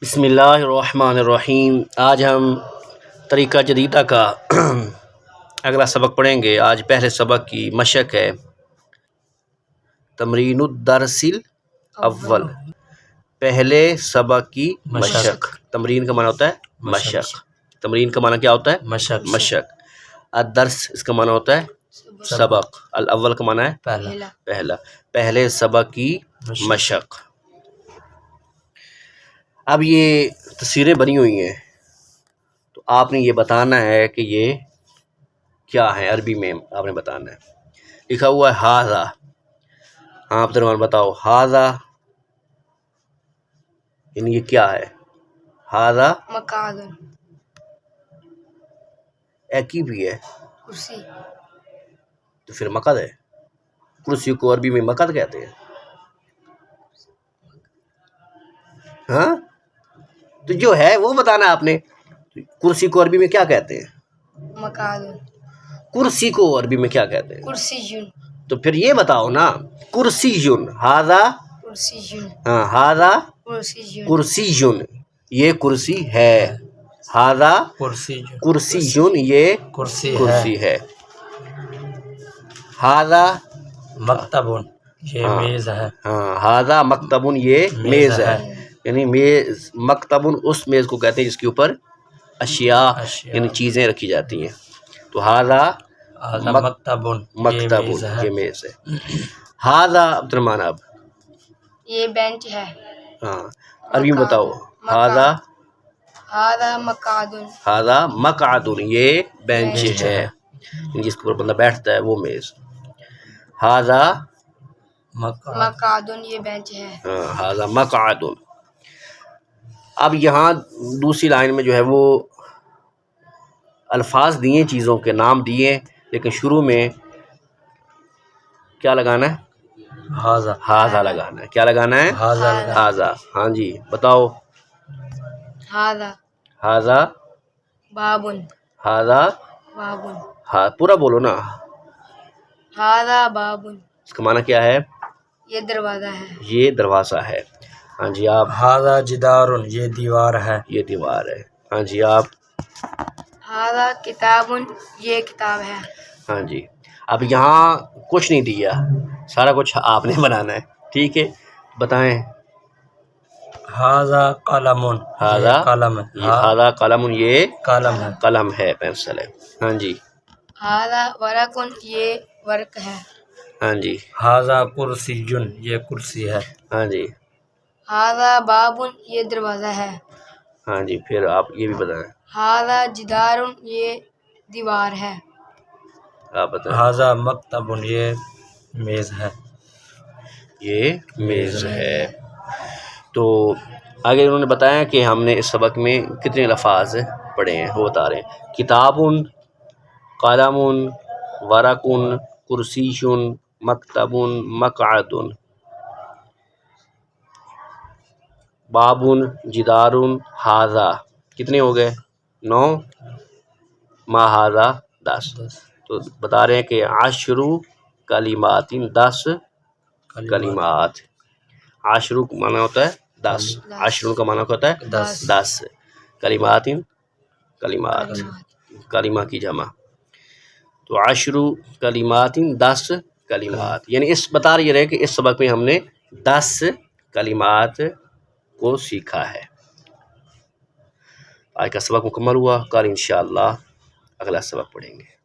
بسم اللہ الرحمن الرحیم۔ آج ہم طریقہ جدیدہ کا اگلا سبق پڑھیں گے۔ آج پہلے سبق کی مشق ہے، تمرین الدرس الاول، پہلے سبق کی مشق۔ تمرین کا معنی ہوتا ہے مشق، تمرین کا معنی کیا ہوتا ہے؟ مشق۔ الدرس اس کا معنی ہوتا ہے سبق، الاول کا معنی ہے پہلا، پہلے سبق کی مشق۔ اب یہ تصویریں بنی ہوئی ہیں تو آپ نے یہ بتانا ہے کہ یہ کیا ہے، عربی میں آپ نے بتانا ہے۔ لکھا ہوا ہے ہاذا، ہاں عبد الرحمن بتاؤ، ہاذا یعنی یہ کیا ہے؟ ہاذا مقعد، ایک ہی بھی ہے کرسی، تو پھر مقعد ہے۔ کرسی کو عربی میں مقعد کہتے ہیں، ہاں تو جو ہے وہ بتانا آپ نے۔ کرسی کو عربی میں کیا کہتے ہیں؟ مقعد، کرسی کو عربی میں کیا کہتے ہیں؟ کرسیون، تو پھر یہ بتاؤ نا، کرسیون، ہاذا، کرسیون، ہاں ہاذا کرسیون، کرسیون، یہ کرسی ہے۔ ہاذا کرسیون، یہ کرسی ہے۔ ہاذا مکتبن، یہ میز ہے۔ ہاں ہاذا مکتبن، یہ میز ہے، یعنی میز، مکتبن اس میز کو کہتے ہیں جس کے اوپر اشیاء یعنی چیزیں رکھی جاتی ہیں۔ تو ہاذا مکتبن، مکتبن، یہ میز ہے۔ ہاذا عبد الرحمن، اب یہ بینچ ہے۔ ہاں عربی میں بتاؤ، ہاذا ہاذا مقعد، ہاذا مقعد، یہ بینچ ہے جس کے اوپر بندہ بیٹھتا ہے، وہ میز۔ ہاذا مقعد، یہ بینچ ہے۔ ہاں ہاذا مقعد۔ اب یہاں دوسری لائن میں جو ہے وہ الفاظ دیے، چیزوں کے نام دیے، لیکن شروع میں کیا لگانا ہے؟ ہاذا لگانا ہے۔ کیا لگانا ہے؟ ہاذا۔ ہاں جی بتاؤ، ہاذا ہاذا بابن، ہاذا، بابن، ہاں پورا بولو نا۔ ہاذا بابن، اس کا معنی کیا ہے؟ یہ دروازہ ہے۔ یہ دروازہ ہے۔ ہاں جی آپ، ہاذا جدارن، یہ دیوار ہے۔ یہ دیوار ہے۔ ہاں جی آپ، ہاذا کتابن، یہ کتاب ہے۔ ہاں جی۔ اب یہاں کچھ نہیں دیا، سارا کچھ آپ نے بنانا ہے، ٹھیک ہے؟ بتائیں۔ ہاذا قلمن، ہاذا یہ قلم ہے۔ ہاذا قلم، یہ قلم ہے۔ قلم ہے، پینسل ہے۔ ہاں جی، ہاذا ورقن، یہ ورق ہے۔ ہاں جی، ہاذا کرسیون، یہ کرسی ہے۔ ہاں جی، ہاذا بابن، یہ دروازہ ہے۔ ہاں جی، پھر آپ یہ بھی بتائیں، ہاذا جدارن، یہ دیوار ہے۔ آپ بتائیں۔ ہاذا مکتبن، یہ میز ہے۔ یہ میز ہے۔ تو آگے انہوں نے بتایا کہ ہم نے اس سبق میں کتنے الفاظ پڑھے ہیں، وہ بتا رہے ہیں۔ کتابن، قلمن، ورقن، کرسیشن، مکتبن، مقعدن، بابن، جدارن، ہاذا، کتنے ہو گئے؟ 9، ما ہاذا 10۔ تو بتا رہے ہیں کہ 10 کلمات، 10 کلمات۔ 10 کا معنی ہوتا ہے 10، 10 کا معنی ہوتا ہے 10 کلمات، کلمات، کلمہ کی جمع۔ تو 10 کلمات، 10 کلمات، یعنی اس بتا رہے کہ اس سبق میں ہم نے 10 کلمات کو سیکھا ہے۔ آج کا سبق مکمل ہوا، کل انشاءاللہ اگلا سبق پڑھیں گے۔